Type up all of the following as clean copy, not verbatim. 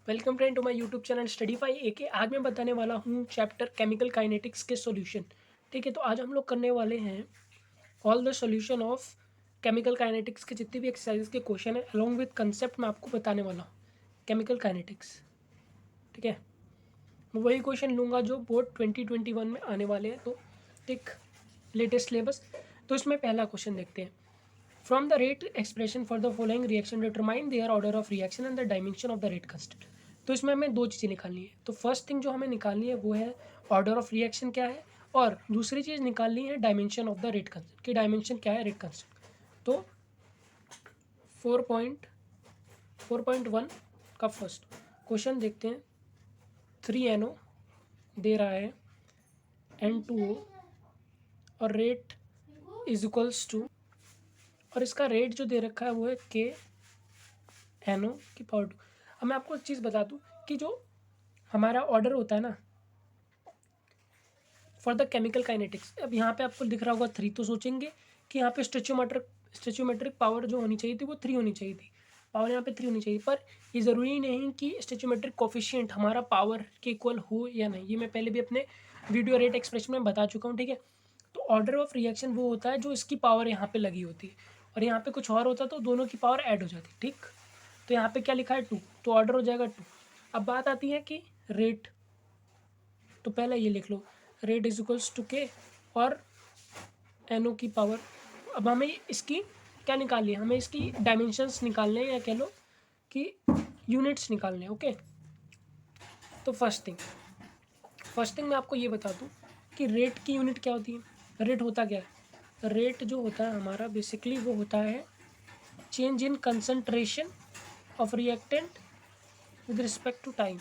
Welcome friend to my YouTube channel Studyfy AK. आज मैं बताने वाला हूँ चैप्टर केमिकल काइनेटिक्स के सॉल्यूशन। ठीक है, तो आज हम लोग करने वाले हैं all the solution of chemical kinetics के जितने भी एक्सरसाइजेस के क्वेश्चन है अलॉन्ग विद कंसेप्ट मैं आपको बताने वाला हूँ केमिकल काइनेटिक्स। ठीक है, मैं वही क्वेश्चन लूँगा जो बोर्ड 2021 में आने वाले हैं। तो ठीक, लेटेस्ट सिलेबस। तो इसमें पहला क्वेश्चन देखते हैं। From the rate expression for the following reaction determine there order of reaction and the dimension of the rate constant. तो इसमें हमें दो चीज़ें निकालनी है। तो फर्स्ट थिंग जो हमें निकालनी है वो है ऑर्डर ऑफ रिएक्शन क्या है, और दूसरी चीज़ निकालनी है dimension of the rate constant की डायमेंशन क्या है रेट कांस्टेंट। तो 4.1 का फर्स्ट क्वेश्चन देखते हैं। 3NO दे रहा है N2O और रेट इज इक्वल्स टू, और इसका रेट जो दे रखा है वो है KNO की पावर 2। अब मैं आपको एक चीज़ बता दूं कि जो हमारा ऑर्डर होता है ना फॉर द केमिकल काइनेटिक्स, अब यहाँ पे आपको दिख रहा होगा 3, तो सोचेंगे कि यहाँ पे स्टेचोमेट्रिक पावर जो होनी चाहिए थी वो 3 होनी चाहिए थी, पावर यहाँ पे 3 होनी चाहिए। पर ये ज़रूरी नहीं कि स्टेचोमेट्रिक कोफिशिएंट हमारा पावर के इक्वल हो या नहीं, ये मैं पहले भी अपने वीडियो रेट एक्सप्रेशन में बता चुका हूँ। ठीक है, तो ऑर्डर ऑफ रिएक्शन वो होता है जो इसकी पावर यहाँ पे लगी होती है, और यहाँ पे कुछ और होता तो दोनों की पावर ऐड हो जाती। ठीक, तो यहाँ पे क्या लिखा है 2, तो ऑर्डर हो जाएगा 2। अब बात आती है कि रेट, तो पहले ये लिख लो रेट इज इक्वल्स टू के और NO की पावर। अब हमें इसकी क्या निकालनी है, हमें इसकी डायमेंशंस निकालने हैं, या कह लो कि यूनिट्स निकालने हैं। ओके, तो फर्स्ट थिंग मैं आपको ये बता दूं कि रेट की यूनिट क्या होती है। रेट होता क्या है, रेट जो होता है हमारा बेसिकली वो होता है change in concentration of reactant with respect to time.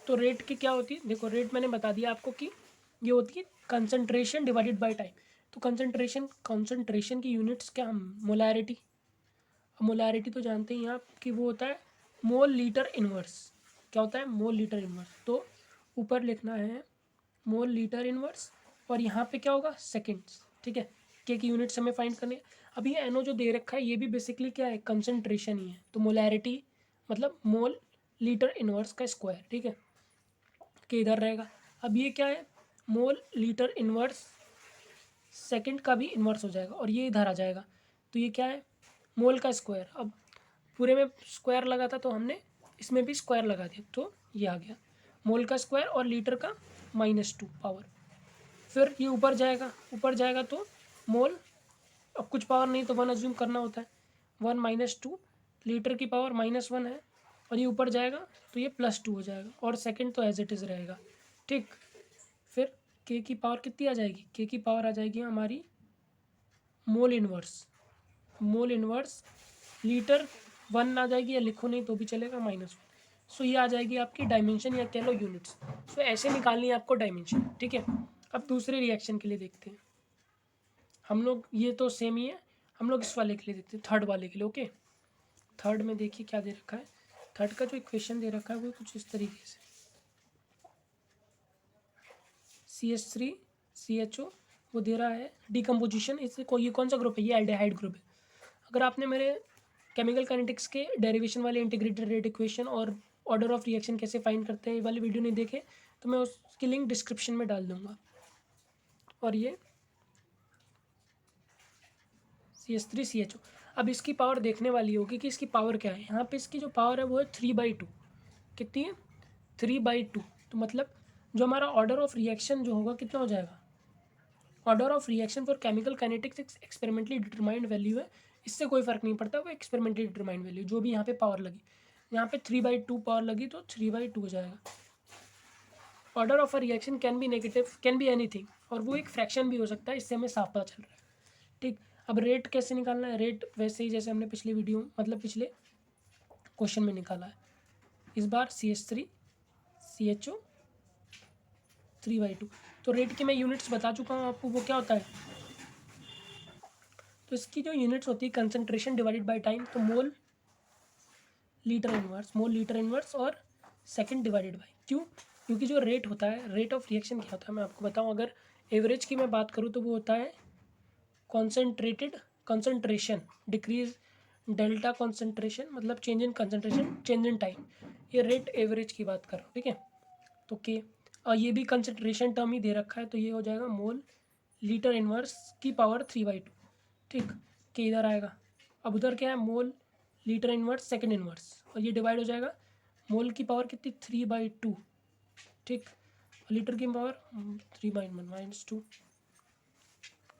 तो रेट की क्या होती है, देखो रेट मैंने बता दिया आपको कि ये होती है कंसंट्रेशन डिवाइडेड बाय टाइम। तो कंसंट्रेशन की यूनिट्स क्या, हम मोलैरिटी। अब मोलैरिटी तो जानते ही हैं आप कि वो होता है मोल लीटर इनवर्स। क्या होता है, मोल लीटर इनवर्स। तो ऊपर लिखना है मोल लीटर इनवर्स, और यहाँ पे क्या होगा सेकेंड्स। ठीक है, के की यूनिट्स हमें फाइंड करनी है। अभी एनो जो दे रखा है ये भी बेसिकली क्या है, कंसंट्रेशन ही है। तो मोलैरिटी मतलब मोल लीटर इनवर्स का स्क्वायर। ठीक है, के इधर रहेगा। अब ये क्या है, मोल लीटर इनवर्स सेकंड का भी इन्वर्स हो जाएगा, और ये इधर आ जाएगा। तो ये क्या है, मोल का स्क्वायर। अब पूरे में स्क्वायर लगा था तो हमने इसमें भी स्क्वायर लगा दिया, तो ये आ गया मोल का स्क्वायर और लीटर का -2 पावर। फिर ये ऊपर जाएगा तो मोल, अब कुछ पावर नहीं तो 1 अज्यूम करना होता है। 1 -2 लीटर की पावर -1 है, और ये ऊपर जाएगा तो ये +2 हो जाएगा, और सेकंड तो एज इट इज़ रहेगा। ठीक, फिर के की पावर कितनी आ जाएगी, के की पावर आ जाएगी हमारी मोल इनवर्स लीटर 1 आ जाएगी, या लिखो नहीं तो भी चलेगा -1। सो ये आ जाएगी आपकी डायमेंशन, या कह लो यूनिट्स। सो ऐसे निकालनी है आपको डायमेंशन। ठीक है, अब दूसरे रिएक्शन के लिए देखते हैं हम लोग, ये तो सेम ही है, हम लोग इस वाले के लिए देखते हैं, थर्ड वाले के लिए। ओके, थर्ड में देखिए क्या दे रखा है। थर्ड का जो इक्वेशन दे रखा है वो कुछ इस तरीके से CH3CHO वो दे रहा है डिकम्पोजिशन। इससे कोई, ये कौन सा ग्रुप है, ये एल्डिहाइड ग्रुप है। अगर आपने मेरे केमिकल काइनेटिक्स के डेरिवेशन वाले इंटीग्रेटेड रेट इक्वेशन और ऑर्डर ऑफ रिएक्शन कैसे फाइंड करते हैं ये वाली वीडियो नहीं देखे तो मैं उसकी लिंक डिस्क्रिप्शन में डाल दूंगा। और ये CH3CHO, अब इसकी पावर देखने वाली होगी कि इसकी पावर क्या है। यहाँ पे इसकी जो पावर है वो है 3/2। कितनी है, 3/2। तो मतलब जो हमारा ऑर्डर ऑफ रिएक्शन जो होगा कितना हो जाएगा, order of reaction for chemical kinetics experimentally determined value है। इससे कोई फर्क नहीं पड़ता, वो एक्सपेरिमेंटली डिटरमाइंड वैल्यू जो भी यहाँ पे पावर लगी, यहाँ पे 3/2 पावर लगी तो 3/2 हो जाएगा। Order of a reaction can be negative, can be anything, और वो एक फ्रैक्शन भी हो सकता है, इससे हमें साफ पता चल रहा है। ठीक, अब रेट कैसे निकालना है, रेट वैसे ही जैसे हमने पिछले वीडियो मतलब पिछले क्वेश्चन में निकाला है। इस बार CH3CHO 3/2। तो रेट की मैं यूनिट्स बता चुका हूँ आपको, वो क्या होता है। तो इसकी जो यूनिट्स होती है कंसंट्रेशन डिवाइडेड बाय टाइम, तो मोल लीटर इनवर्स और सेकंड डिवाइडेड बाय, क्यों, क्योंकि जो रेट होता है, रेट ऑफ रिएक्शन क्या होता है मैं आपको बताऊं। अगर एवरेज की मैं बात करूं तो वो होता है कंसंट्रेशन डेल्टा कॉन्सेंट्रेशन मतलब change in concentration, change in time, ये रेट एवरेज की बात कर रहा हूँ, ठीक है। तो के, और ये भी कंसंट्रेशन टर्म ही दे रखा है, तो ये हो जाएगा मोल लीटर इनवर्स की पावर 3/2, ठीक। के इधर आएगा, अब उधर क्या है, mole litre inverse second inverse, और ये डिवाइड हो जाएगा मोल की पावर कितनी 3/2, ठीक। और लीटर की पावर 3/1 - 2,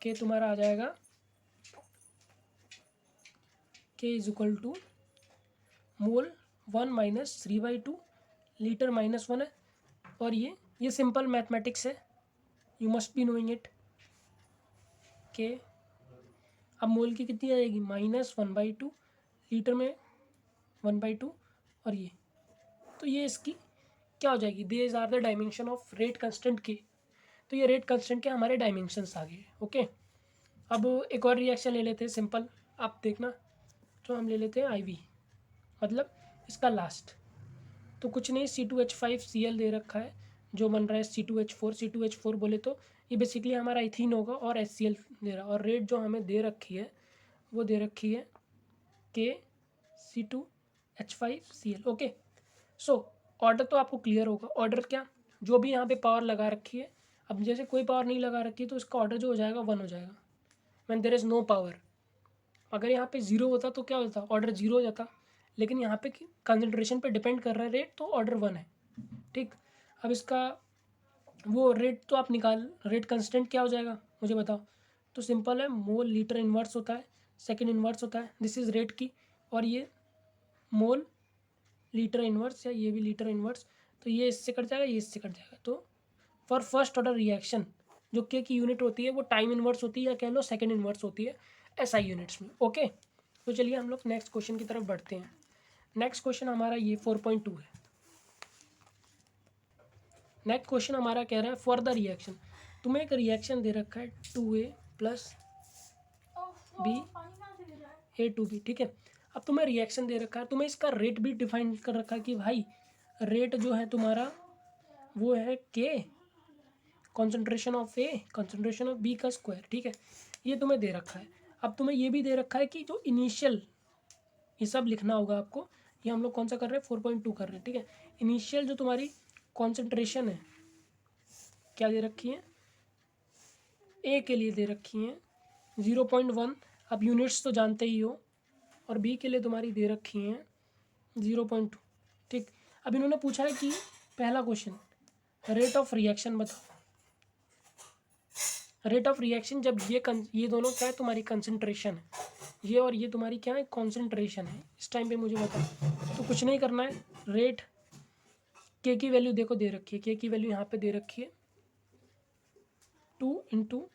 के तुम्हारा आ जाएगा K is equal to mole 1 - 3/2, litre -1 है, और ये सिंपल मैथमेटिक्स है, you must be knowing it. K अब मोल की कितनी आ जाएगी -1/2, लीटर में 1/2, और ये, तो ये इसकी क्या हो जाएगी, these are the dimension of rate constant के। तो ये रेट कंस्टेंट के हमारे डायमेंशंस आ गए, ओके। अब एक और रिएक्शन ले लेते हैं सिंपल, आप देखना। तो हम ले लेते हैं IV, मतलब इसका लास्ट, तो कुछ नहीं, C2H5Cl दे रखा है, जो बन रहा है C2H4 बोले तो ये बेसिकली हमारा इथीन होगा, और HCl दे रहा है, और रेट जो हमें दे रखी है वो दे रखी है KC2H5Cl, ओके। सो ऑर्डर तो आपको क्लियर होगा, ऑर्डर क्या, जो भी यहाँ पे पावर लगा रखी है, अब जैसे कोई पावर नहीं लगा रखी है तो इसका ऑर्डर जो हो जाएगा 1 हो जाएगा, when there is no power. अगर यहाँ पे 0 होता तो क्या होता, ऑर्डर 0 हो जाता, लेकिन यहाँ पे कंसंट्रेशन पे डिपेंड कर रहा है रेट, तो ऑर्डर 1 है, ठीक। अब इसका वो रेट तो आप निकाल, रेट कंस्टेंट क्या हो जाएगा मुझे बताओ। तो सिंपल है, मोल लीटर इन्वर्स होता है, सेकेंड इन्वर्स होता है, दिस इज़ रेट की, और ये मोल लीटर इन्वर्स, या ये भी लीटर इन्वर्स, तो ये इससे कट जाएगा, ये इससे कट जाएगा। तो फॉर फर्स्ट ऑर्डर रिएक्शन जो के की यूनिट होती है वो टाइम इन्वर्स होती है, या कह लो सेकेंड इन्वर्स होती है SI यूनिट्स में, ओके। तो चलिए हम लोग नेक्स्ट क्वेश्चन की तरफ बढ़ते हैं। नेक्स्ट क्वेश्चन हमारा ये 4.2 है। नेक्स्ट क्वेश्चन हमारा कह रहा है फॉर द रिएक्शन, तुम्हें एक रिएक्शन दे रखा है 2A + B A2B, ठीक है। अब तुम्हें रिएक्शन दे रखा है, तुम्हें इसका रेट भी डिफाइन कर रखा है कि भाई रेट जो है तुम्हारा वो है K concentration of A concentration of B का स्क्वायर, ठीक है। ये तुम्हें दे रखा है। अब तुम्हें ये भी दे रखा है कि जो इनिशियल, ये सब लिखना होगा आपको, ये हम लोग कौन सा कर रहे हैं 4.2 कर रहे हैं, ठीक है। इनिशियल जो तुम्हारी कॉन्सेंट्रेशन है क्या दे रखी है, A के लिए दे रखी हैं 0.1, अब यूनिट्स तो जानते ही हो, और B के लिए तुम्हारी दे रखी हैं 0.2, ठीक। अब इन्होंने पूछा है कि पहला क्वेश्चन, रेट ऑफ रिएक्शन बताओ। रेट ऑफ रिएक्शन जब ये दोनों क्या है तुम्हारी कंसंट्रेशन है, ये और ये तुम्हारी क्या है कॉन्सेंट्रेशन है, इस टाइम पे मुझे बताओ। तो कुछ नहीं करना है, रेट के की वैल्यू देखो दे रखी है, के की वैल्यू यहाँ पे दे रखी है 2 ×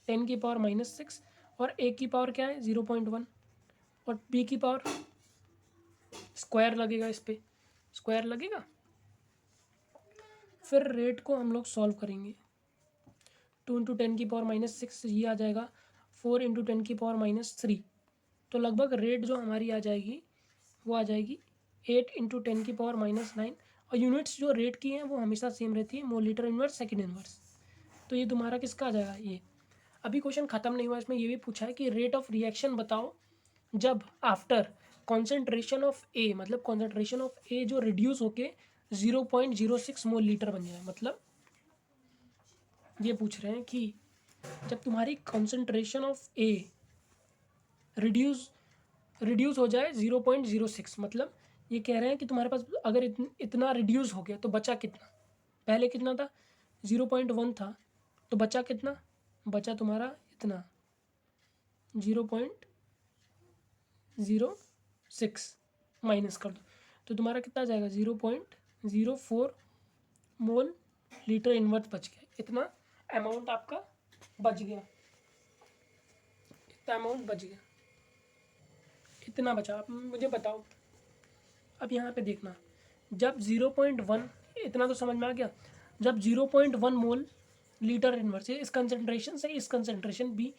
10⁻⁻⁶, और ए की पावर क्या है 0.1, और बी की पावर स्क्वायर लगेगा, इस पर स्क्वायर लगेगा। फिर रेट को हम लोग सॉल्व करेंगे, 2 × 10⁻⁻⁶, ये आ जाएगा 4 × 10⁻⁻3, तो लगभग रेट जो हमारी आ जाएगी वो आ जाएगी 8 × 10⁻⁹, और यूनिट्स जो रेट की हैं वो हमेशा सेम रहती है, mole litre inverse second inverse. तो ये तुम्हारा किसका आ जाएगा, ये। अभी क्वेश्चन ख़त्म नहीं हुआ, इसमें ये भी पूछा है कि रेट ऑफ रिएक्शन बताओ जब आफ्टर कॉन्सेंट्रेशन ऑफ ए, मतलब कॉन्सेंट्रेशन ऑफ ए जो रिड्यूस होके 0.06 मोल लीटर बन जाए, मतलब ये पूछ रहे हैं कि जब तुम्हारी कॉन्सेंट्रेशन ऑफ ए रिड्यूस हो जाए 0.06, मतलब ये कह रहे हैं कि तुम्हारे पास अगर इतना रिड्यूस हो गया तो बचा कितना, पहले कितना था 0.1 था, तो बचा कितना, बचा तुम्हारा इतना 0.06 माइनस कर दो, तो तुम्हारा कितना आ जाएगा 0.04 मोल लीटर इन्वर्स बच गया, इतना अमाउंट आपका बच गया, इतना अमाउंट बच गया, इतना बचा। अब मुझे बताओ, अब यहाँ पे देखना, जब 0.1, इतना तो समझ में आ गया, जब 0.1 मोल लीटर इन्वर्स है, इस कंसंट्रेशन से इस कंसंट्रेशन भी,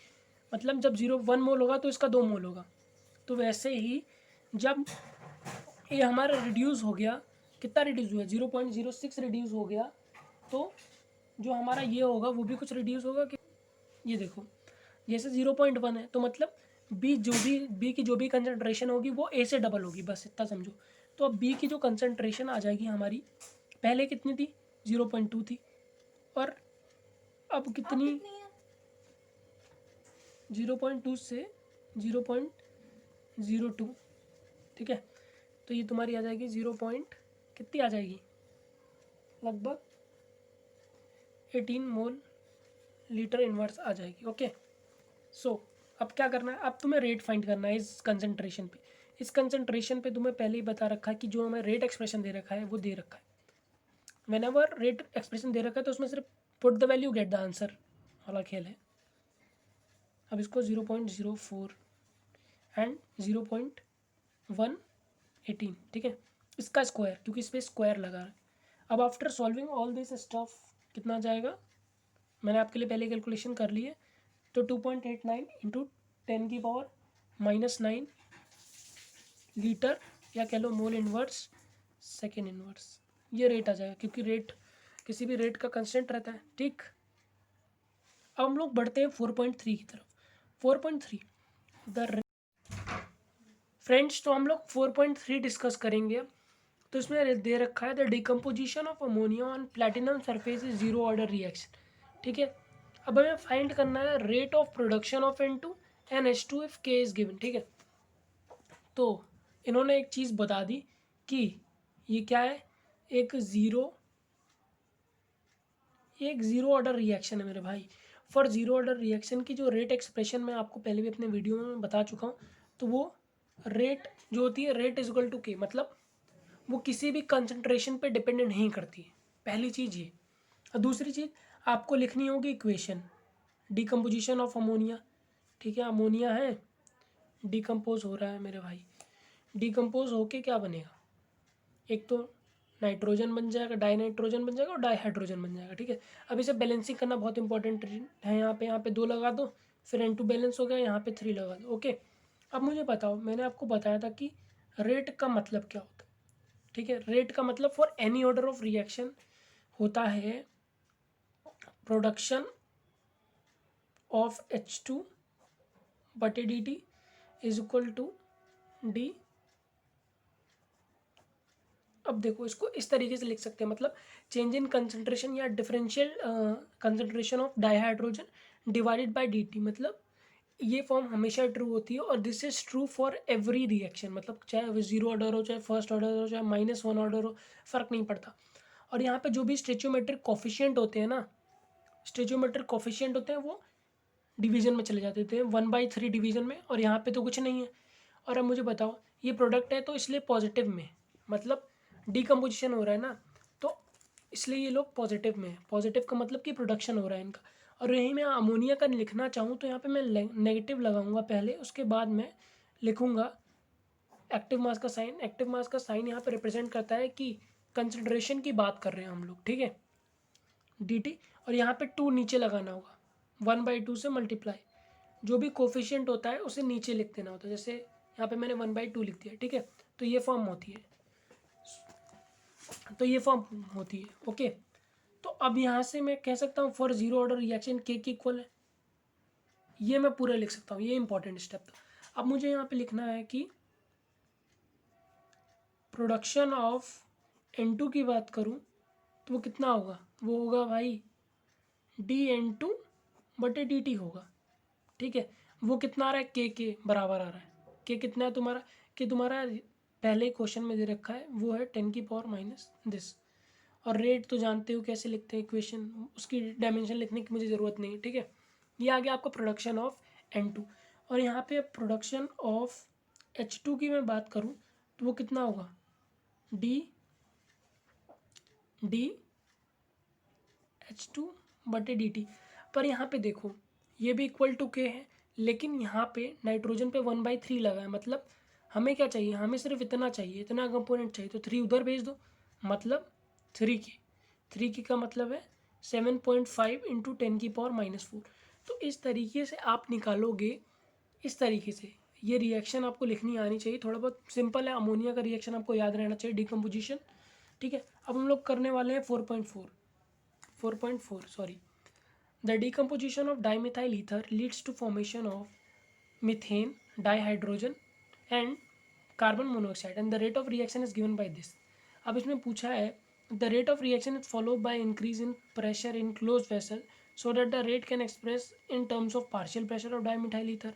मतलब जब 0.1 मोल होगा तो इसका 2 मोल होगा, तो वैसे ही जब ये हमारा रिड्यूस हो गया, कितना रिड्यूस हुआ 0.06 रिड्यूस हो गया, तो जो हमारा ये होगा वो भी कुछ रिड्यूस होगा कि, ये देखो जैसे 0.1 है तो मतलब बी की जो भी कंसंट्रेशन होगी वो ए से डबल होगी, बस इतना समझो। तो अब बी की जो कंसंट्रेशन आ जाएगी हमारी, पहले कितनी थी 0.2 थी, और अब कितनी 0.2 से 0.02, ठीक है। तो ये तुम्हारी आ जाएगी 0 पॉइंट कितनी आ जाएगी, लगभग 18 मोल लीटर इनवर्स आ जाएगी। ओके, सो अब क्या करना है, अब तुम्हें रेट फाइंड करना है इस कंसंट्रेशन पे। इस कंसंट्रेशन पे तुम्हें पहले ही बता रखा है कि जो हमें रेट एक्सप्रेशन दे रखा है वो दे रखा है। व्हेनेवर रेट एक्सप्रेशन दे रखा है तो उसमें सिर्फ put the value get the answer वाला खेल है। अब इसको 0.04 एंड 0.118, ठीक है, इसका स्क्वायर, क्योंकि इस पर स्क्वायर लगा है। अब after solving all this stuff कितना जाएगा, मैंने आपके लिए पहले कैलकुलेशन कर ली है। तो 2.89 इंटू 10⁻⁻9 लीटर, या कह लो मोल इनवर्स सेकेंड इनवर्स, ये रेट आ जाएगा, क्योंकि रेट किसी भी रेट का कंस्टेंट रहता है, ठीक। अब हम लोग बढ़ते हैं 4.3 की तरफ। 4.3 द फ्रेंड्स, तो हम लोग 4.3 डिस्कस करेंगे। तो इसमें दे रखा है the decomposition of ammonia on platinum surface is zero order reaction, ठीक है। अब हमें फाइंड करना है rate of production of N2 and H2 if K is given, ठीक है। तो इन्होंने एक चीज़ बता दी कि ये क्या है, एक ज़ीरो ऑर्डर रिएक्शन है मेरे भाई। फॉर ज़ीरो ऑर्डर रिएक्शन की जो रेट एक्सप्रेशन मैं आपको पहले भी अपने वीडियो में बता चुका हूँ, तो वो रेट जो होती है, रेट इज इक्वल टू के, मतलब वो किसी भी कंसंट्रेशन पे डिपेंडेंट नहीं करती है, पहली चीज़ ये। और दूसरी चीज़ आपको लिखनी होगी इक्वेशन, डिकम्पोजिशन ऑफ अमोनिया, ठीक है। अमोनिया है, डिकम्पोज हो रहा है मेरे भाई, डिकम्पोज होके क्या बनेगा, एक तो नाइट्रोजन बन जाएगा, डाई नाइट्रोजन बन जाएगा और डाई हाइड्रोजन बन जाएगा, ठीक है। अब इसे बैलेंसिंग करना बहुत इंपॉर्टेंट है, यहाँ पे 2 लगा दो, फिर N2 बैलेंस हो गया, यहाँ पे 3 लगा दो। ओके, अब मुझे बताओ, मैंने आपको बताया था कि रेट का मतलब क्या होता है, ठीक है। रेट का मतलब for any order of reaction होता है production of H2/dt is equal to D. अब देखो, इसको इस तरीके से लिख सकते हैं, मतलब चेंज इन कंसंट्रेशन या differential concentration of dihydrogen divided by dt, मतलब ये फॉर्म हमेशा ट्रू होती है, और this is true for every reaction, मतलब चाहे वो जीरो ऑर्डर हो, चाहे फर्स्ट ऑर्डर हो, चाहे -1 ऑर्डर हो, फ़र्क नहीं पड़ता। और यहाँ पे जो भी स्टेचोमेट्रिक कॉफिशिएंट होते हैं ना, स्टेचोमेट्रिक कॉफिशिएंट होते हैं, वो डिवीजन में चले जाते थे 1/3 डिवीजन में, और यहाँ पे तो कुछ नहीं है। और अब मुझे बताओ, ये प्रोडक्ट है तो इसलिए पॉजिटिव में, मतलब डिकम्पोजिशन हो रहा है ना, तो इसलिए ये लोग पॉजिटिव में है। पॉजिटिव का मतलब कि प्रोडक्शन हो रहा है इनका। और यही मैं अमोनिया का लिखना चाहूँ तो यहाँ पे मैं नेगेटिव लगाऊंगा पहले, उसके बाद मैं लिखूंगा एक्टिव मास का साइन। एक्टिव मास का साइन यहाँ पे रिप्रेजेंट करता है कि कंसंट्रेशन की बात कर रहे हैं हम लोग, ठीक है, dt। और यहाँ पे 2 नीचे लगाना होगा, 1/2 से मल्टीप्लाई, जो भी कोफिशिएंट होता है उसे नीचे लिख देना होता है, जैसे यहाँ पे मैंने 1/2 लिख दिया, ठीक है। तो ये फॉर्म होती है, ओके। तो अब यहाँ से मैं कह सकता हूँ फॉर जीरो ऑर्डर रिएक्शन के इक्वल है, ये मैं पूरा लिख सकता हूँ, ये इंपॉर्टेंट स्टेप था। अब मुझे यहाँ पे लिखना है कि प्रोडक्शन ऑफ N2 की बात करूँ तो वो कितना होगा, वो होगा भाई dN2/dt होगा, ठीक है। वो कितना आ रहा है, के बराबर आ रहा है। के कितना है तुम्हारा, कि तुम्हारा पहले क्वेश्चन में दे रखा है वो है 10⁻⁻⁻, दिस। और रेट तो जानते हो कैसे लिखते हैं इक्वेशन, उसकी डायमेंशन लिखने की मुझे ज़रूरत नहीं है, ठीक है। ये आ गया आपका प्रोडक्शन ऑफ N2। और यहाँ पे प्रोडक्शन ऑफ H2 की मैं बात करूँ तो वो कितना होगा, dH2/dt। पर यहाँ पे देखो, ये भी इक्वल टू के है, लेकिन यहाँ पे नाइट्रोजन पे 1/3 लगा है, मतलब हमें क्या चाहिए, हमें सिर्फ इतना चाहिए, इतना कंपोनेंट चाहिए, तो 3 उधर भेज दो, मतलब 3 की का मतलब है 7.5 इंटू 10⁻⁻4। तो इस तरीके से आप निकालोगे, इस तरीके से ये रिएक्शन आपको लिखनी आनी चाहिए। थोड़ा बहुत सिंपल है, अमोनिया का रिएक्शन आपको याद रहना चाहिए, डिकम्पोजिशन, ठीक है। अब हम लोग करने वाले हैं 4.4 sorry. The decomposition of dimethyl ether leads to formation of methane dihydrogen and carbon monoxide and the rate of reaction is given by this. अब इसमें पूछा है the rate of reaction is followed by increase in pressure in close vessel so that the rate can express in terms of partial pressure of dimethyl ether.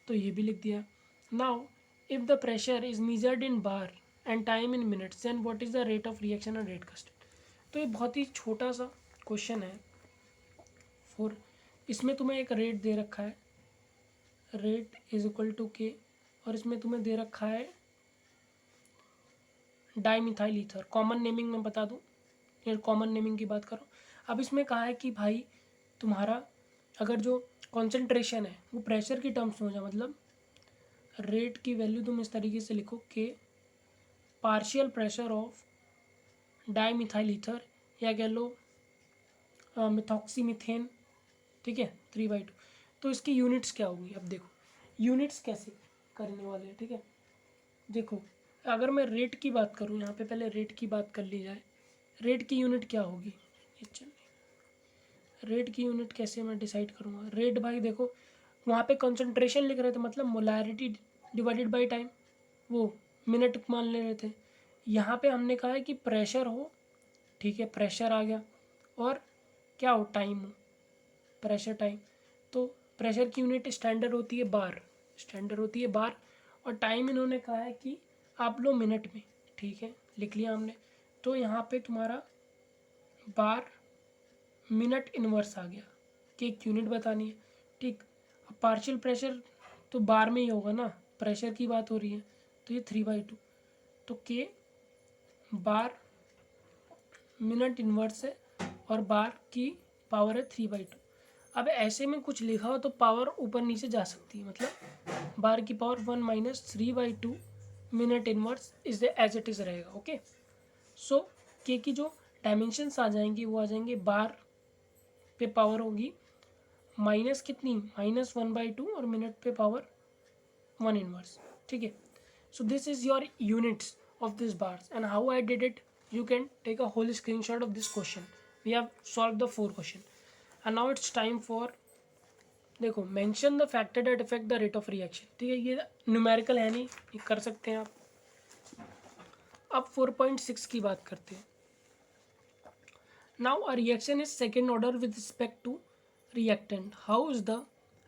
तो ये भी लिख दिया। Now if the pressure is measured in bar and time in minutes then what is the rate of reaction and rate constant. तो ये बहुत ही छोटा सा क्वेश्चन है। फोर इसमें तुम्हें एक रेट दे रखा है, रेट इज इक्वल टू के, और इसमें तुम्हें दे रखा है डाईमिथाइल ईथर। कॉमन नेमिंग में बता दूं, ये कॉमन नेमिंग की बात करो। अब इसमें कहा है कि भाई तुम्हारा अगर जो कॉन्सेंट्रेशन है वो प्रेशर की टर्म्स में हो जाए, मतलब रेट की वैल्यू तुम इस तरीके से लिखो के partial pressure of dimethyl ether, या कह लो मिथॉक्सीमिथेन, ठीक है, 3/2। तो इसकी यूनिट्स क्या होगी। अब देखो यूनिट्स कैसे करने वाले हैं, ठीक है। देखो अगर मैं रेट की बात करूँ, यहाँ पे पहले रेट की बात कर ली जाए। रेट की यूनिट क्या होगी, ये चलिए रेट की यूनिट कैसे मैं डिसाइड करूँगा। रेट भाई देखो वहाँ पे कंसंट्रेशन लिख रहे थे, मतलब मोलैरिटी डिवाइडेड बाय टाइम, वो मिनट मान ले रहे थे। यहाँ पे हमने कहा है कि प्रेशर हो, ठीक है, प्रेशर आ गया, और क्या हो, टाइम हो, प्रेशर टाइम। तो प्रेशर की यूनिट स्टैंडर्ड होती है बार, स्टैंडर्ड होती है बार, और टाइम इन्होंने कहा है कि आप लो मिनट में, ठीक है, लिख लिया हमने। तो यहाँ पे तुम्हारा बार मिनट इनवर्स आ गया कि एक यूनिट बतानी है, ठीक। अब पार्शियल प्रेशर तो बार में ही होगा ना, प्रेशर की बात हो रही है, तो ये 3/2। तो के बार मिनट इनवर्स है और बार की पावर है 3/2। अब ऐसे में कुछ लिखा हो तो पावर ऊपर नीचे जा सकती है, मतलब बार की power 1 - 3/2 minute inverse is as it is रहेगा। ओके, सो के की जो डायमेंशंस आ जाएंगी वो आ जाएंगे, बार पे पावर होगी माइनस कितनी, -1/2, और मिनट पे पावर 1 इनवर्स, ठीक है। So this is your units of this bars, and how I did it, you can take a whole screenshot of this question. We have solved the 4 question, and now it's time for, देखो, mention the factor that affect the rate of reaction, ठीक है। ये numerical है नहीं, ये कर सकते हैं आप। अब 4.6 की बात करते हैं। Now a reaction is second order with respect to reactant. How is the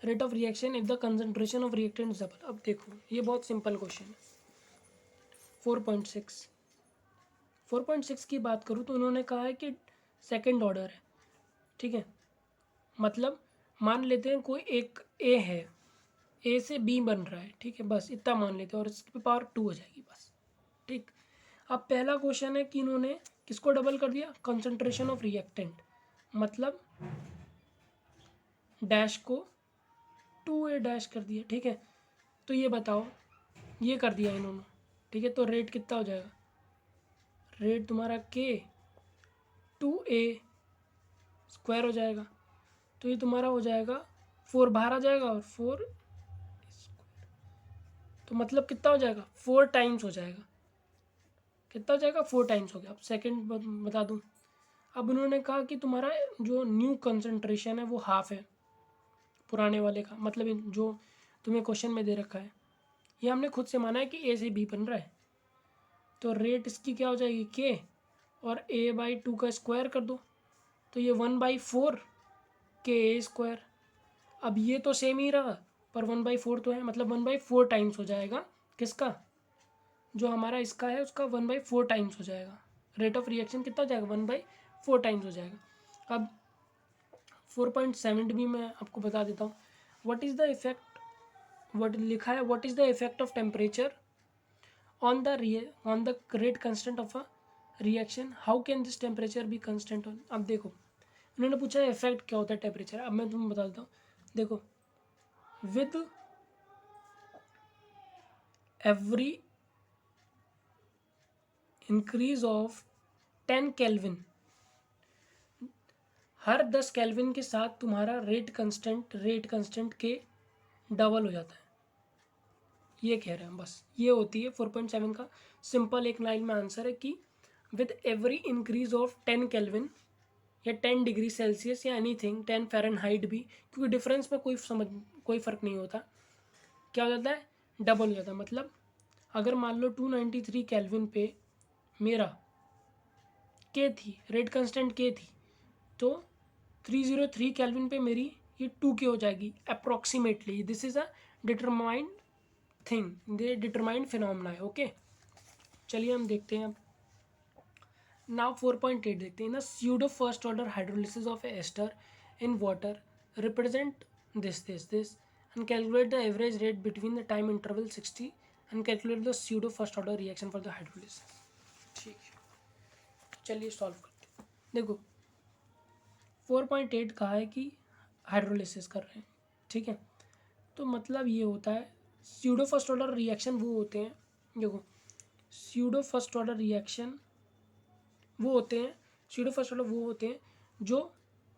rate of reaction if the concentration of reactant is double? अब देखो ये बहुत सिंपल क्वेश्चन है। 4.6 4.6 की बात करूँ तो उन्होंने कहा है कि सेकंड ऑर्डर है, ठीक है। मतलब मान लेते हैं कोई एक ए है, ए से बी बन रहा है, ठीक है, बस इतना मान लेते हैं, और इसकी पावर 2 हो जाएगी बस, ठीक। अब पहला क्वेश्चन है कि इन्होंने किसको डबल कर दिया, कंसंट्रेशन ऑफ रिएक्टेंट, मतलब डैश को 2a डैश कर दिया, ठीक है। तो ये बताओ, ये कर दिया इन्होंने, ठीक है। तो रेट कितना हो जाएगा, रेट तुम्हारा के 2a स्क्वायर हो जाएगा। तो ये तुम्हारा हो जाएगा 4 बाहर आ जाएगा, और 4, तो मतलब कितना हो जाएगा, 4 टाइम्स हो जाएगा। कितना हो जाएगा, 4 टाइम्स हो गया। अब सेकंड बता दूं। अब उन्होंने कहा कि तुम्हारा जो न्यू कंसंट्रेशन है वो हाफ है पुराने वाले का, मतलब जो तुम्हें क्वेश्चन में दे रखा है, ये हमने खुद से माना है कि ए से बी बन रहा है। तो रेट इसकी क्या हो जाएगी, के, और a/2 का स्क्वायर कर दो, तो ये 1/4 के ए स्क्वायर। अब ये तो सेम ही रहा, पर 1/4 तो है, मतलब 1/4 टाइम्स हो जाएगा किसका, जो हमारा इसका है उसका 1/4 टाइम्स हो जाएगा। रेट ऑफ रिएक्शन कितना हो जाएगा, 1/4 टाइम्स हो जाएगा। अब 4.7 भी मैं आपको बता देता हूँ। What is the effect, what लिखा है, what is the effect of temperature on the rate constant of a reaction, how can this temperature be constant on. अब देखो उन्होंने पूछा है इफेक्ट क्या होता है टेम्परेचर। अब मैं तुम्हें बता देता हूँ। देखो, with every increase of 10 kelvin, her 10 kelvin के साथ तुम्हारा रेट कंस्टेंट के डबल हो जाता है। ये कह रहे हैं, बस ये होती है 4.7 का सिंपल एक लाइन में आंसर है कि with every increase of 10 kelvin या 10 डिग्री सेल्सियस या एनीथिंग 10 फ़ारेनहाइट भी, क्योंकि डिफरेंस में कोई फ़र्क नहीं होता, क्या हो जाता है, डबल हो जाता है। मतलब अगर मान लो 293 केल्विन पे मेरा के थी, रेट कंस्टेंट के थी, तो 303 केल्विन पे मेरी ये 2 के हो जाएगी approximately. This is a determined thing, ये डिटरमाइंड फिनोमेना है। ओके, चलिए हम देखते हैं अब। नाउ 4.8 देखते हैं ना। Pseudo first order hydrolysis of ester in water represent this and calculate the average rate between the time interval 60 and calculate the pseudo first order reaction for the hydrolysis. ठीक है, चलिए सॉल्व करते हैं। देखो 4.8 कहा है कि हाइड्रोलिसिस कर रहे हैं, ठीक है। तो मतलब ये होता है स्यूडो फर्स्ट ऑर्डर रिएक्शन वो होते हैं, देखो स्यूडो फर्स्ट ऑर्डर रिएक्शन वो होते हैं, स्यूडो फर्स्ट ऑर्डर वो होते हैं जो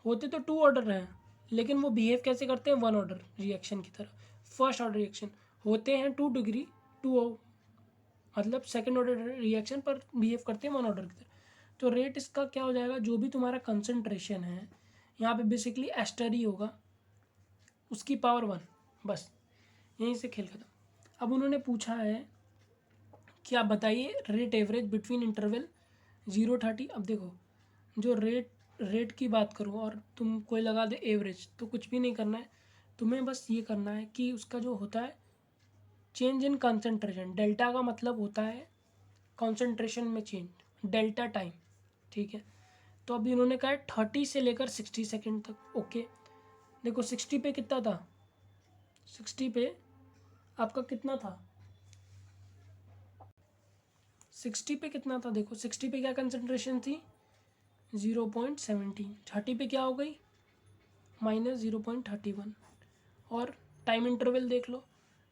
होते तो 2 ऑर्डर हैं, लेकिन वो बिहेव कैसे करते हैं 1 ऑर्डर रिएक्शन की तरह। फर्स्ट ऑर्डर रिएक्शन होते हैं 2 डिग्री 2, मतलब सेकेंड ऑर्डर रिएक्शन पर बिहेव करते हैं 1 ऑर्डर की तरह। तो रेट इसका क्या हो जाएगा, जो भी तुम्हारा कंसंट्रेशन है यहाँ पे बेसिकली एस्टर ही होगा, उसकी पावर 1, बस यहीं से खेल खत्म। अब उन्होंने पूछा है कि आप बताइए रेट एवरेज बिटवीन इंटरवल 0-30। अब देखो जो रेट की बात करूँ और तुम कोई लगा दे एवरेज, तो कुछ भी नहीं करना है तुम्हें, बस ये करना है कि उसका जो होता है चेंज इन कंसंट्रेशन, डेल्टा का मतलब होता है कंसंट्रेशन में चेंज, डेल्टा टाइम, ठीक है। तो अभी उन्होंने कहा है 30 से लेकर 60 सेकेंड तक। ओके, देखो 60 पे कितना था, 60 पे आपका कितना था, 60 पे कितना था, देखो 60 पे क्या कंसंट्रेशन थी 0.17, 30 पे क्या हो गई -0.31। और टाइम इंटरवल देख लो,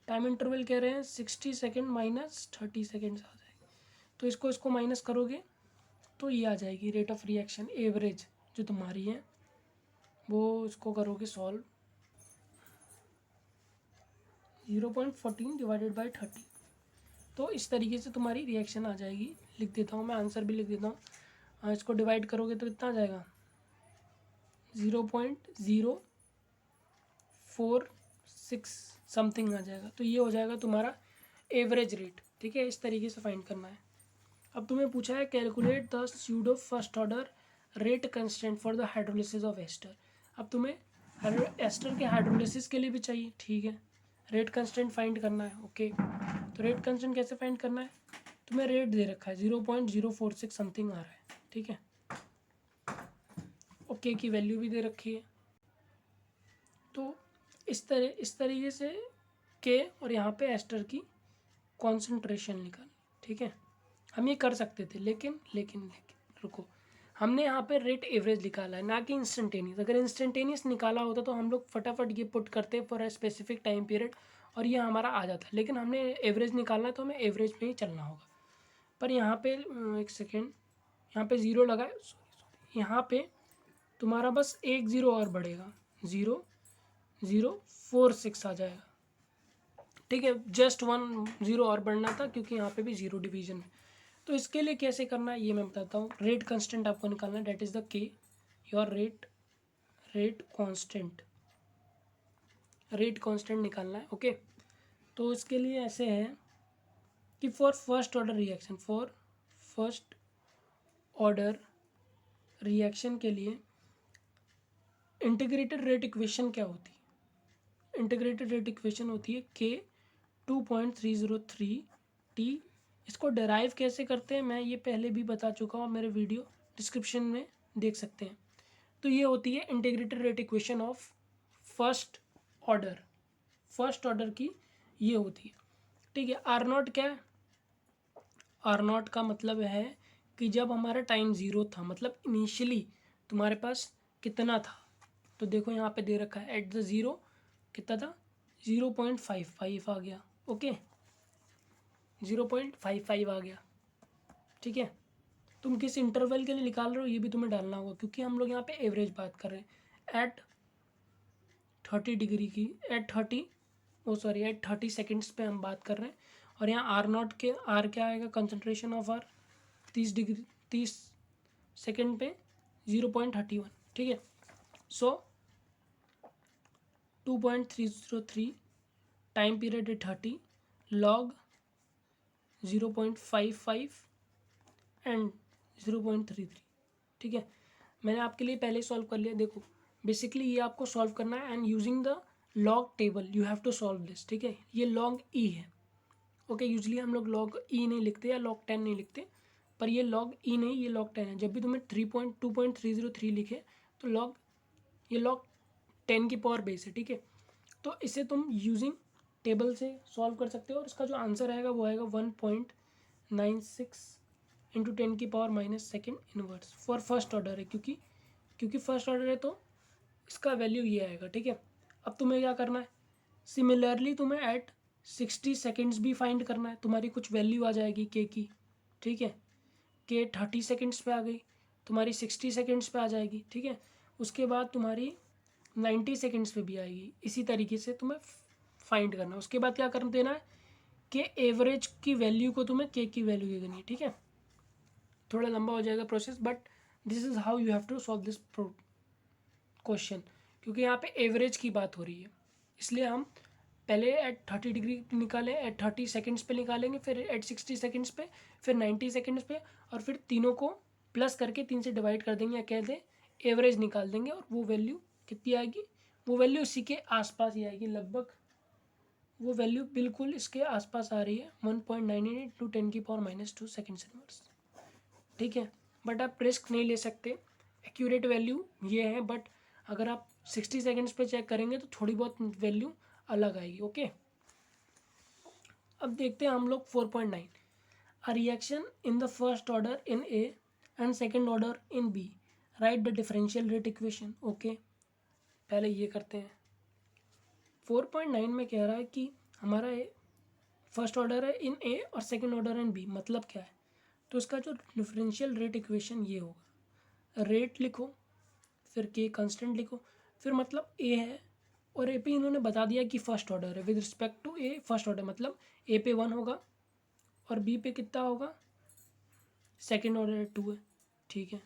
टाइम इंटरवल कह रहे हैं 60 सेकेंड -30 सेकेंड आ जाएगी। तो इसको इसको माइनस करोगे तो ये आ जाएगी रेट ऑफ रिएक्शन एवरेज जो तुम्हारी है, वो इसको करोगे सॉल्व 0.14 डिवाइडेड बाई 30। तो इस तरीके से तुम्हारी रिएक्शन आ जाएगी। लिख देता हूँ मैं, आंसर भी लिख देता हूँ। इसको डिवाइड करोगे तो कितना आ जाएगा 0.046 समथिंग आ जाएगा। तो ये हो जाएगा तुम्हारा एवरेज रेट, ठीक है। इस तरीके से फाइंड करना है। अब तुम्हें पूछा है calculate the pseudo first order rate constant for the hydrolysis of ester. अब तुम्हें एस्टर के हाइड्रोलिसिस के लिए भी चाहिए, ठीक है, रेट कंस्टेंट फाइंड करना है। ओके, तो रेट कंस्टेंट कैसे फाइंड करना है, तुम्हें रेट दे रखा है 0.046 समथिंग आ रहा है, ठीक है। ओके की वैल्यू भी दे रखी है। तो इस तरीके से के और यहाँ पे एस्टर की कॉन्सेंट्रेशन निकाल, ठीक है। हम ये कर सकते थे, लेकिन रुको, हमने यहाँ पे रेट एवरेज निकाला है, ना कि इंस्टेंटेनियस। अगर इंस्टेंटेनियस निकाला होता तो हम लोग फटाफट ये पुट करते for a specific time period और ये हमारा आ जाता। लेकिन हमने एवरेज निकालना है तो हमें एवरेज में ही चलना होगा। पर यहाँ पे एक सेकेंड, यहाँ पे 0 लगा है, सॉरी यहाँ पे तुम्हारा बस एक 0 और बढ़ेगा, 0.046 आ जाएगा, ठीक है। जस्ट 1 0 और बढ़ना था क्योंकि यहाँ पे भी 0 डिवीजन है। तो इसके लिए कैसे करना है ये मैं बताता हूँ। रेट कांस्टेंट आपको निकालना है, डेट इज़ द के योर रेट कांस्टेंट निकालना है। ओके, तो इसके लिए ऐसे है कि फॉर फर्स्ट ऑर्डर रिएक्शन के लिए इंटीग्रेटेड रेट इक्वेशन क्या होती है, इंटीग्रेटेड रेट इक्वेशन होती है के 2.303 टी। इसको डेराइव कैसे करते हैं मैं ये पहले भी बता चुका हूँ, मेरे वीडियो डिस्क्रिप्शन में देख सकते हैं। तो ये होती है integrated rate equation of first order की ये होती है, ठीक है। आर नॉट क्या है, आर नॉट का मतलब है कि जब हमारा टाइम 0 था, मतलब इनिशियली तुम्हारे पास कितना था। तो देखो यहाँ पे दे रखा है एट द 0 कितना था 0.55 आ गया। ओके, 0.55 आ गया, ठीक है। तुम किस इंटरवल के लिए निकाल रहे हो ये भी तुम्हें डालना होगा, क्योंकि हम लोग यहाँ पे एवरेज बात कर रहे हैं। एट 30 डिग्री की, एट 30 सेकेंड्स पे हम बात कर रहे हैं। और यहाँ आर नॉट के आर क्या आएगा, कंसनट्रेशन ऑफ आर 30 सेकेंड पे 0.31, ठीक है। सो 2.303 टाइम पीरियड है 30, log 0.55 एंड 0.33। ठीक है, मैंने आपके लिए पहले सॉल्व कर लिया। देखो बेसिकली ये आपको सॉल्व करना है and using the log table you have to solve this. ठीक है, ये लॉग ई है। ओके, यूजली हम लोग लॉग ई नहीं लिखते या लॉग 10 नहीं लिखते, पर ये लॉग ई नहीं, ये लॉग 10 है। जब भी तुम्हें 2.303 लिखे तो ये लॉग 10 की पावर बेस है। ठीक है, तो इसे तुम यूजिंग टेबल से सॉल्व कर सकते हो और इसका जो आंसर आएगा वो आएगा 1.96 इंटू 10 की power minus second inverse for first order है, क्योंकि फर्स्ट ऑर्डर है तो इसका वैल्यू ये आएगा। ठीक है, अब तुम्हें क्या करना है, सिमिलरली तुम्हें एट 60 सेकेंड्स भी फाइंड करना है। तुम्हारी कुछ वैल्यू आ जाएगी के की। ठीक है, के 30 सेकेंड्स पे आ गई, तुम्हारी 60 सेकेंड्स पे आ जाएगी। ठीक है, उसके बाद तुम्हारी 90 सेकेंड्स पे भी आएगी। इसी तरीके से तुम्हें फाइंड करना है। उसके बाद क्या कर देना है कि एवरेज की वैल्यू को तुम्हें के की वैल्यू दे देनी है। ठीक है, थोड़ा लंबा हो जाएगा process, but this is how you have to solve this question, क्योंकि यहाँ पे एवरेज की बात हो रही है। इसलिए हम पहले एट 30 डिग्री निकालें, एट 30 सेकेंड्स पे निकालेंगे, फिर एट 60 सेकेंड्स पे, फिर 90 सेकेंड्स पे, और फिर तीनों को प्लस करके 3 से डिवाइड कर देंगे या कह दें एवरेज निकाल देंगे, और वो वैल्यू कितनी आएगी, वो वैल्यू इसी के आसपास ही आएगी लगभग। वो वैल्यू बिल्कुल इसके आसपास आ रही है 1.98 टू 10 की पावर माइनस 2 सेकेंड्स इनवर्स। ठीक है, बट आप रिस्क नहीं ले सकते, एक्यूरेट वैल्यू ये है, बट अगर आप 60 सेकेंड्स पे चेक करेंगे तो थोड़ी बहुत वैल्यू अलग आएगी। ओके, अब देखते हैं हम लोग 4.9, a reaction in the first order in A and second order in B, right the differential rate equation. Okay, पहले ये करते हैं। 4.9 में कह रहा है कि हमारा फर्स्ट ऑर्डर है इन ए और सेकेंड ऑर्डर इन बी, मतलब क्या है, तो इसका जो डिफरेंशियल रेट इक्वेशन ये होगा, रेट लिखो, फिर के कांस्टेंट लिखो, फिर मतलब ए है और ए पे इन्होंने बता दिया कि फर्स्ट ऑर्डर है, with respect to A first order, मतलब ए पे 1 होगा और बी पे कितना होगा, सेकेंड ऑर्डर 2 है। ठीक है,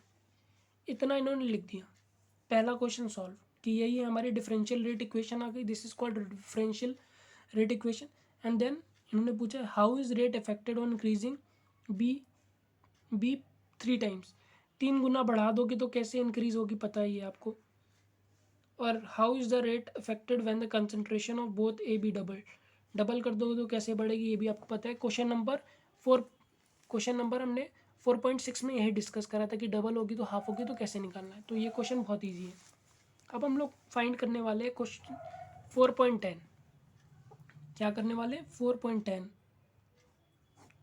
इतना इन्होंने लिख दिया। पहला क्वेश्चन सॉल्व कि यही हमारी डिफरेंशियल रेट इक्वेशन आ गई, this is called differential rate equation. And then इन्होंने पूछा how is rate affected on increasing B 3 times, 3 गुना बढ़ा दोगे तो कैसे इंक्रीज होगी, पता ही है आपको। और how is the rate affected when the concentration of both A B double कर दोगे तो कैसे बढ़ेगी, ये भी आपको पता है। क्वेश्चन नंबर हमने 4.6 में यही डिस्कस करा था कि डबल होगी तो हाफ होगी तो कैसे निकालना है, तो ये क्वेश्चन बहुत ईजी है। अब हम लोग फाइंड करने वाले हैं क्वेश्चन 4.10। क्या करने वाले, 4.10।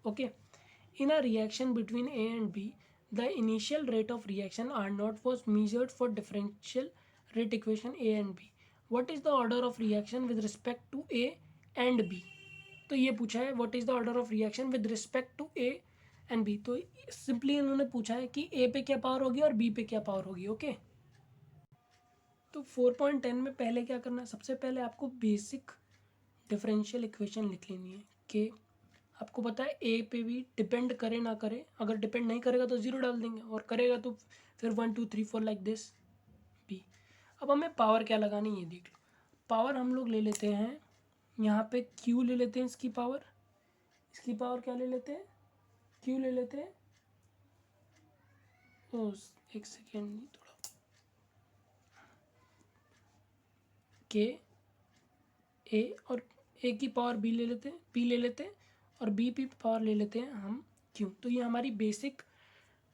Okay, in a reaction between A and B, the initial rate of reaction R naught was measured for differential rate equation A and B. What is the order of reaction with respect to A and B? तो ये पूछा है what is the order of reaction with respect to A and B। तो simply इन्होंने पूछा है कि A पे क्या पावर होगी और B पे क्या पावर होगी। ओके, तो 4.10 में पहले क्या करना है, सबसे पहले आपको बेसिक डिफरेंशियल इक्वेशन लिख लेनी है कि आपको पता है ए पे भी डिपेंड करे ना करे, अगर डिपेंड नहीं करेगा तो 0 डाल देंगे और करेगा तो फिर 1 2 3 4 लाइक दिस बी। अब हमें पावर क्या लगानी है, ये देख लो। पावर हम लोग ले लेते हैं, यहाँ पे क्यू ले लेते हैं, इसकी पावर क्या ले लेते हैं, क्यू ले लेते हैं। एक सेकेंड, थोड़ा के ए और ए की पावर बी ले लेते हैं, पी ले लेते हैं, और बी पी पावर ले लेते हैं हम क्यू। तो ये हमारी बेसिक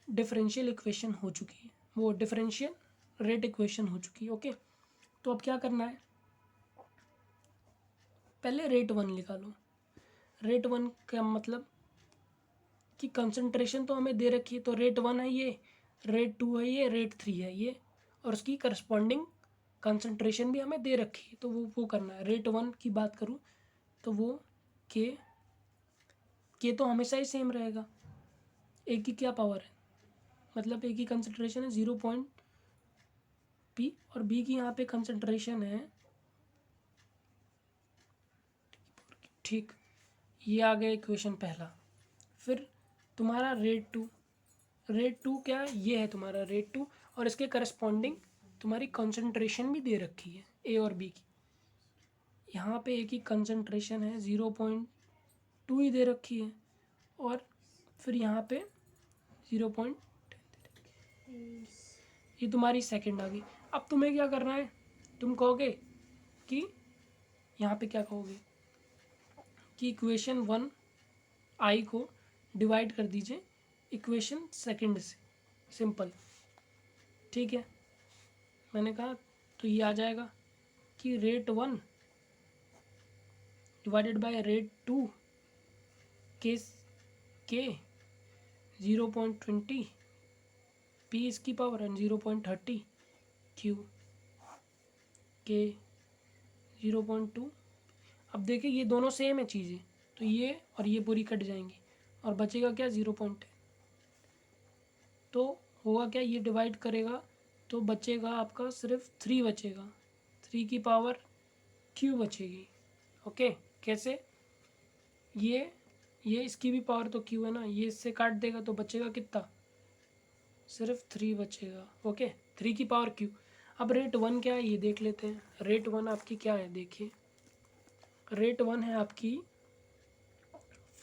डिफरेंशियल इक्वेशन हो चुकी है, वो डिफरेंशियल रेट इक्वेशन हो चुकी है। ओके, तो अब क्या करना है, पहले रेट 1 निकालो। रेट 1 का मतलब कि कंसंट्रेशन तो हमें दे रखी है, तो रेट 1 है ये, रेट 2 है ये, रेट 3 है ये, और उसकी करस्पॉन्डिंग कंसंट्रेशन भी हमें दे रखी है, तो वो करना है। रेट 1 की बात करूँ तो वो के तो हमेशा ही सेम रहेगा, ए की क्या पावर है, मतलब ए की कंसंट्रेशन है 0 पॉइंट पी, और बी की यहाँ पे कंसंट्रेशन है, ठीक, ये आ गया इक्वेशन पहला। फिर तुम्हारा रेट 2 क्या है, ये है तुम्हारा रेट 2, और इसके करस्पॉन्डिंग तुम्हारी कंसंट्रेशन भी दे रखी है ए और बी की। यहाँ पे ए की कंसंट्रेशन है 0.2 2 ही दे रखी है, और फिर यहाँ पे 0. ये तुम्हारी सेकंड आ गई। अब तुम्हें क्या करना है, तुम कहोगे कि यहाँ पे क्या कहोगे कि इक्वेशन 1 आई को डिवाइड कर दीजिए इक्वेशन सेकंड से, सिंपल। ठीक है, मैंने कहा तो ये आ जाएगा कि रेट 1 डिवाइडेड बाय रेट 2 के 0.20 पी इसकी पावर एंड 0.30 क्यू के 0.2। अब देखिए ये दोनों सेम है चीज़ें, तो ये और ये पूरी कट जाएंगी और बचेगा क्या 0.10। तो होगा क्या, ये डिवाइड करेगा तो बचेगा आपका सिर्फ 3 बचेगा, 3 की पावर क्यू बचेगी। ओके, कैसे, ये इसकी भी पावर तो क्यू है ना, ये इससे काट देगा तो बचेगा कितना, सिर्फ 3 बचेगा। ओके, 3 की पावर क्यू। अब रेट 1 क्या है ये देख लेते हैं। रेट 1 आपकी क्या है, देखिए रेट 1 है आपकी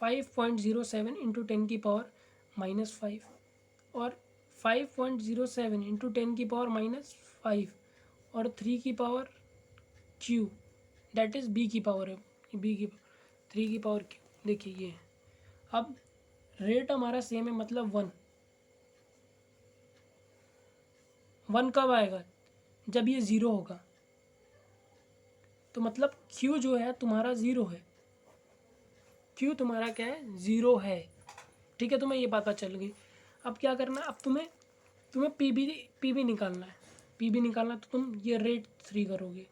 5.07 इंटू 10 की पावर -5, और 5.07 इंटू 10 की पावर -5 और 3 की power Q, that is B की पावर है, बी की 3 की पावर क्यू। देखिए ये है। अब रेट हमारा सेम है, मतलब 1 कब आएगा, जब ये 0 होगा, तो मतलब क्यू जो है तुम्हारा 0 है, क्यू तुम्हारा क्या है, 0 है। ठीक है, तुम्हें ये पता चल गई। अब क्या करना है, अब तुम्हें पी भी निकालना है। पी भी निकालना है तो तुम ये रेट 3 करोगे।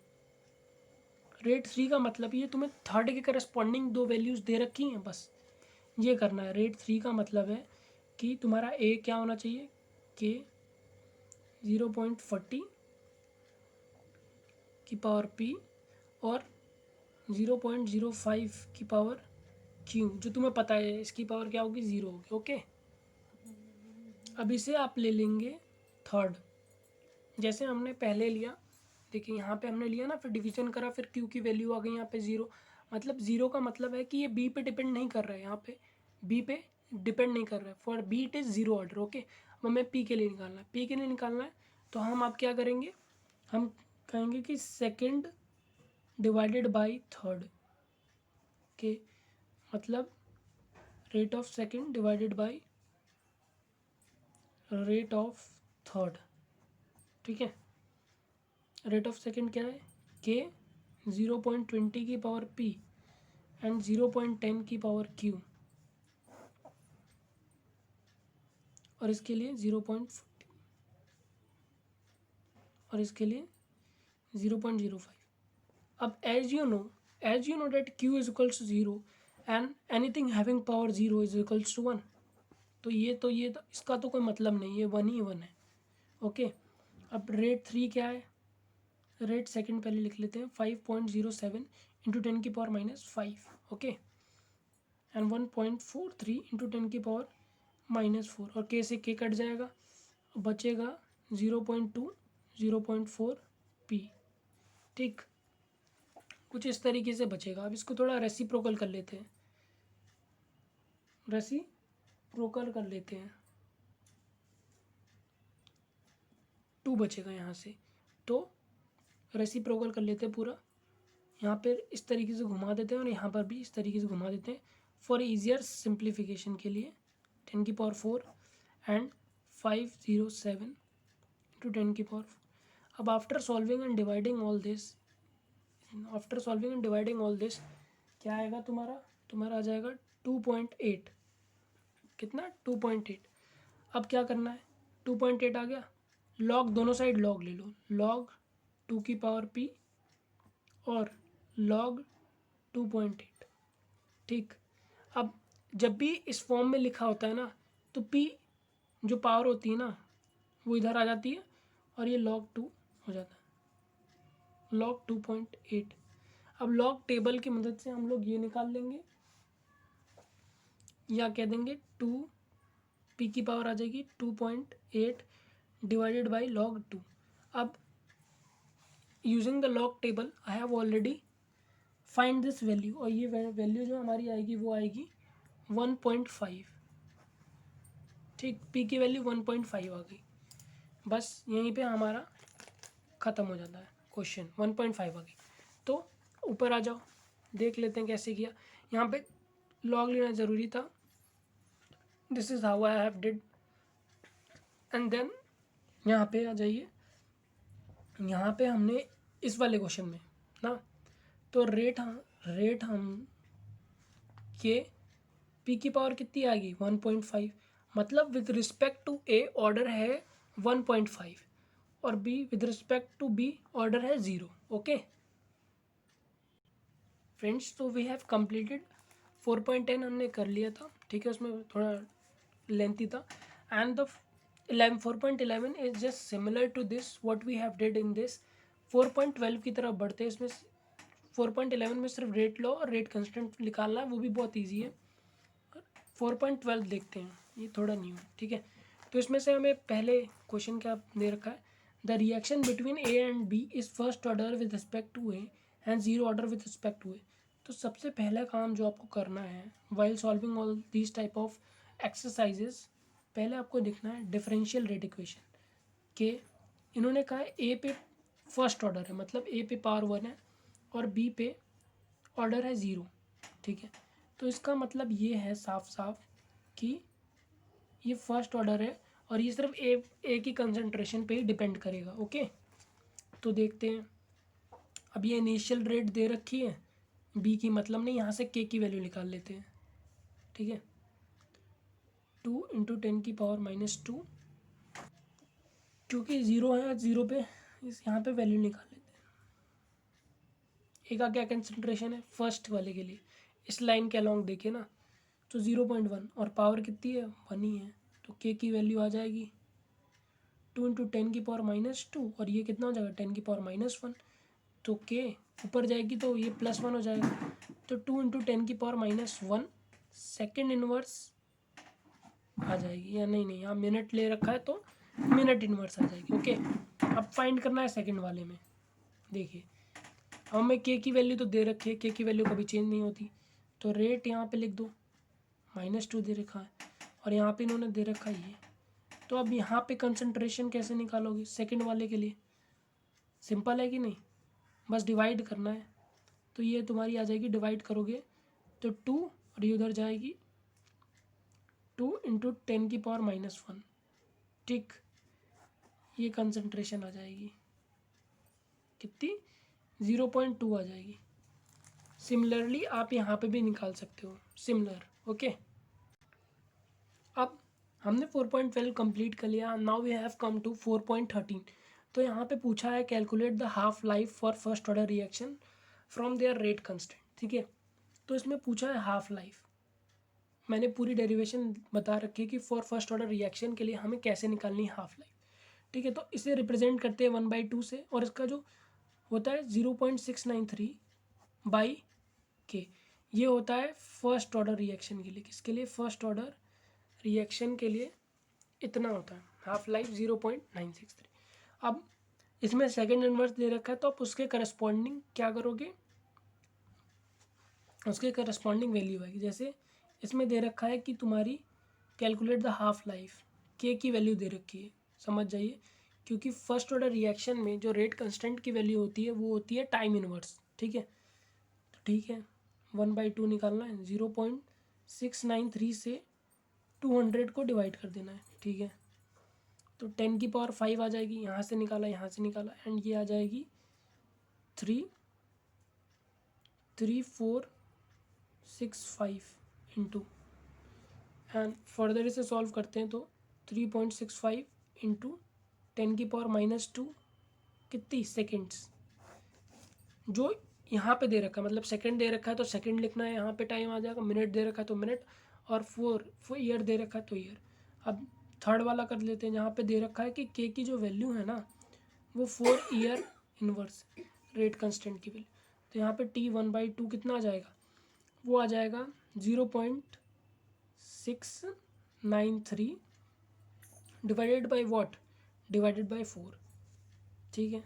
रेट 3 का मतलब ये तुम्हें थर्ड के करस्पॉन्डिंग 2 वैल्यूज़ दे रखी हैं, बस ये करना है। रेट 3 का मतलब है कि तुम्हारा ए क्या होना चाहिए, के 0.40 की पावर पी और 0.05 की पावर क्यू, जो तुम्हें पता है इसकी पावर क्या होगी, 0 होगी। ओके, अब इसे आप ले लेंगे थर्ड, जैसे हमने पहले लिया। देखिए यहाँ पे हमने लिया ना, फिर डिवीजन करा, फिर क्यू की वैल्यू आ गई यहाँ पे 0। मतलब 0 का मतलब है कि ये बी पे डिपेंड नहीं कर रहा है, यहाँ पे बी पे डिपेंड नहीं कर रहा है। For B it is 0 order. Okay, अब हमें पी के लिए निकालना है। पी के लिए निकालना है तो हम आप क्या करेंगे, हम कहेंगे कि सेकेंड डिवाइडेड बाई थर्ड के, मतलब rate of second divided by rate of third. ठीक है, रेट ऑफ सेकेंड क्या है, के 0.20 की पावर पी एंड 0.10 की पावर क्यू, और इसके लिए 0.40 और इसके लिए 0.05। अब as you know that Q is equals to 0 and anything having power 0 is equals to 1, तो इसका तो कोई मतलब नहीं है, 1 ही 1 है। ओके, अब रेट 3 क्या है, रेट सेकंड पहले लिख लेते हैं, 5.07 इंटू 10 की पावर -5। ओके, एंड 1.43 इंटू 10 की पावर -4, और के से के कट जाएगा, बचेगा 0.2 0.4 पी। ठीक, कुछ इस तरीके से बचेगा। अब इसको थोड़ा रेसिप्रोकल कर लेते हैं, रेसिप्रोकल कर लेते हैं, 2 बचेगा यहाँ से, तो रेसिप्रोकल कर लेते हैं पूरा। यहाँ पर इस तरीके से घुमा देते हैं और यहाँ पर भी इस तरीके से घुमा देते हैं फॉर ईजियर सिंप्लीफिकेशन के लिए। 10 की पावर 4 एंड 507 इंटू 10 की पावर 4। अब after solving and dividing all this क्या आएगा तुम्हारा आ जाएगा 2.8। कितना, 2.8। अब क्या करना है, 2.8 आ गया, लॉग दोनों साइड लॉग ले लो, लॉग 2 की पावर पी और लॉग 2.8। ठीक, अब जब भी इस फॉर्म में लिखा होता है ना, तो पी जो पावर होती है ना वो इधर आ जाती है और ये log 2 हो जाता है, log 2.8। अब लॉग टेबल की मदद से हम लोग ये निकाल लेंगे, या कह देंगे 2 पी की पावर आ जाएगी 2.8 डिवाइडेड बाई log 2। अब using the log table I have already find this value, और ये वैल्यू जो हमारी आएगी वो आएगी 1.5। ठीक, पी की वैल्यू 1.5 आ गई। बस यहीं पे हमारा ख़त्म हो जाता है क्वेश्चन, 1.5 आ गई। तो ऊपर आ जाओ, देख लेते हैं कैसे किया। यहाँ पे लॉग लेना ज़रूरी था। This is how I have did. And then यहाँ पे आ जाइए, यहाँ पे हमने इस वाले क्वेश्चन में ना, तो रेट हम के पी की पावर कितनी आएगी 1.5, मतलब with respect to A order है 1.5 और B with respect to B order है 0। ओके फ्रेंड्स, तो वी हैव कंप्लीटेड 4.10 हमने कर लिया था। ठीक है, उसमें थोड़ा लेंथी था। And the 4.11 is just similar to this what we have did in this. 4.12 की तरफ बढ़ते हैं। इसमें 4.11 में सिर्फ रेट लो और रेट कंस्टेंट निकालना है, वो भी बहुत ईजी है। 4.12 देखते हैं, ये थोड़ा न्यू है। ठीक है, तो इसमें से हमें पहले क्वेश्चन क्या दे रखा है, the reaction between A and B is first order with respect to A and zero order with respect to A. तो सबसे पहला काम जो आपको करना है while solving all these type of exercises, पहले आपको देखना है डिफरेंशियल रेट इक्वेशन के। इन्होंने कहा है ए पे फर्स्ट ऑर्डर है, मतलब ए पे पावर 1 है और बी पे ऑर्डर है 0। ठीक है, तो इसका मतलब ये है साफ साफ कि ये फर्स्ट ऑर्डर है और ये सिर्फ ए की कंसंट्रेशन पे ही डिपेंड करेगा। ओके, तो देखते हैं। अब ये इनिशियल रेट दे रखी है बी की, मतलब नहीं, यहाँ से के की वैल्यू निकाल लेते हैं। ठीक है, 2 इंटू 10 की पावर -2, क्योंकि 0 है, 0 पे इस यहाँ पे वैल्यू निकाल लेते हैं। ए का क्या कंसंट्रेशन है फर्स्ट वाले के लिए, इस लाइन के अलॉन्ग देखिए ना, तो 0.1 और पावर कितनी है 1 ही है, तो के की वैल्यू आ जाएगी 2 इंटू 10 की पावर -2 और ये कितना हो जाएगा 10 की पावर -1, तो के ऊपर जाएगी तो ये +1 हो जाएगा, तो 2 इंटू 10 की पावर -1 सेकेंड इनवर्स आ जाएगी। या नहीं, यहाँ मिनट ले रखा है तो मिनट इनवर्स आ जाएगी। ओके, अब फाइंड करना है सेकंड वाले में। देखिए हमें के की वैल्यू तो दे रखी है, के की वैल्यू कभी चेंज नहीं होती, तो रेट यहाँ पे लिख दो, -2 दे रखा है और यहाँ पे इन्होंने दे रखा है ये। तो अब यहाँ पे कंसंट्रेशन कैसे निकालोगे सेकंड वाले के लिए, सिंपल है कि नहीं, बस डिवाइड करना है। तो ये तुम्हारी आ जाएगी, डिवाइड करोगे तो 2 और ये उधर जाएगी 2 इंटू 10 की पावर -1। ठीक, ये कंसंट्रेशन आ जाएगी कितनी 0.2 आ जाएगी। सिमिलरली आप यहाँ पे भी निकाल सकते हो सिमिलर। ओके, अब हमने 4.12 कंप्लीट कर लिया। Now we have come to 4.13। तो यहाँ पे पूछा है calculate the half life for first order reaction from their rate constant. ठीक है, तो इसमें पूछा है हाफ लाइफ। मैंने पूरी डेरिवेशन बता रखी है कि फॉर फर्स्ट ऑर्डर रिएक्शन के लिए हमें कैसे निकालनी है हाफ लाइफ। ठीक है, तो इसे रिप्रेजेंट करते हैं 1/2 से, और इसका जो होता है 0.693 बाई के, ये होता है फर्स्ट ऑर्डर रिएक्शन के लिए। किसके लिए, फर्स्ट ऑर्डर रिएक्शन के लिए इतना होता है हाफ लाइफ 0.963। अब इसमें सेकेंड इनवर्स दे रखा है, तो आप उसके करस्पॉन्डिंग क्या करोगे, उसके करस्पॉन्डिंग वैल्यू आएगी। जैसे इसमें दे रखा है कि तुम्हारी कैलकुलेट द हाफ लाइफ, के की वैल्यू दे रखी है, समझ जाइए, क्योंकि फर्स्ट ऑर्डर रिएक्शन में जो रेट कंस्टेंट की वैल्यू होती है वो होती है टाइम इनवर्स। ठीक है, तो ठीक है 1/2 निकालना है, 0.693 से 200 को डिवाइड कर देना है। ठीक है, तो 10 की पावर 5 आ जाएगी, यहाँ से निकाला, यहाँ से निकाला, एंड ये आ जाएगी 3.3465 इंटू, एंड फर्दर इसे सॉल्व करते हैं तो 3.65 इंटू 10 की पावर -2 कितनी सेकेंड्स, जो यहाँ पे दे रखा है, मतलब सेकंड दे रखा है तो सेकंड लिखना है, यहाँ पे टाइम आ जाएगा, मिनट दे रखा है तो मिनट, और 4 ईयर दे रखा है तो ईयर। अब थर्ड वाला कर लेते हैं, जहाँ पे दे रखा है कि के की जो वैल्यू है ना वो 4 ईयर इनवर्स रेट कंस्टेंट की वैल्यू, तो यहाँ पे t 1/2 कितना आ जाएगा, वो आ जाएगा 0.693 divided by what, divided by 4। ठीक है,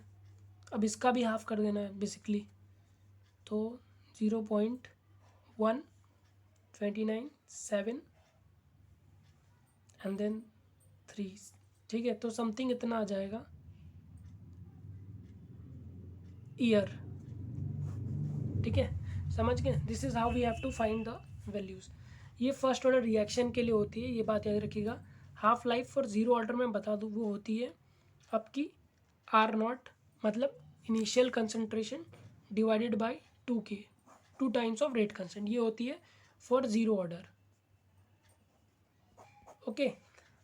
अब इसका भी हाफ कर देना है बेसिकली, तो 0.1, 29, 7 एंड देन 3। ठीक है, तो समथिंग इतना आ जाएगा ईयर। ठीक है, समझ गए? This is how we have to find the values. ये फर्स्ट ऑर्डर रिएक्शन के लिए होती है, ये बात याद रखिएगा। Half life for zero order में बता दूँ, वो होती है आपकी आर नॉट, मतलब initial concentration divided by 2K, 2 times of rate constant, ये होती है फॉर जीरो ऑर्डर। ओके,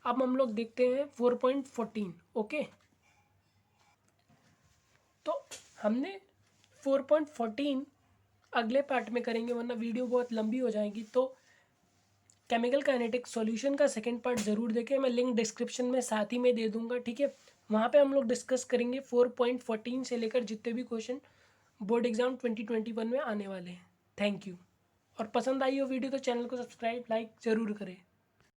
अब हम लोग देखते हैं 4.14। ओके, तो हमने 4.14 अगले पार्ट में करेंगे, वरना वीडियो बहुत लंबी हो जाएगी। तो केमिकल काइनेटिक सॉल्यूशन का सेकंड पार्ट ज़रूर देखें, मैं लिंक डिस्क्रिप्शन में साथ ही में दे दूंगा। ठीक है, वहाँ पे हम लोग डिस्कस करेंगे 4.14 से लेकर जितने भी क्वेश्चन बोर्ड एग्जाम 2021 में आने वाले हैं। Thank you. और पसंद आई हो वीडियो तो चैनल को सब्सक्राइब लाइक ज़रूर करें।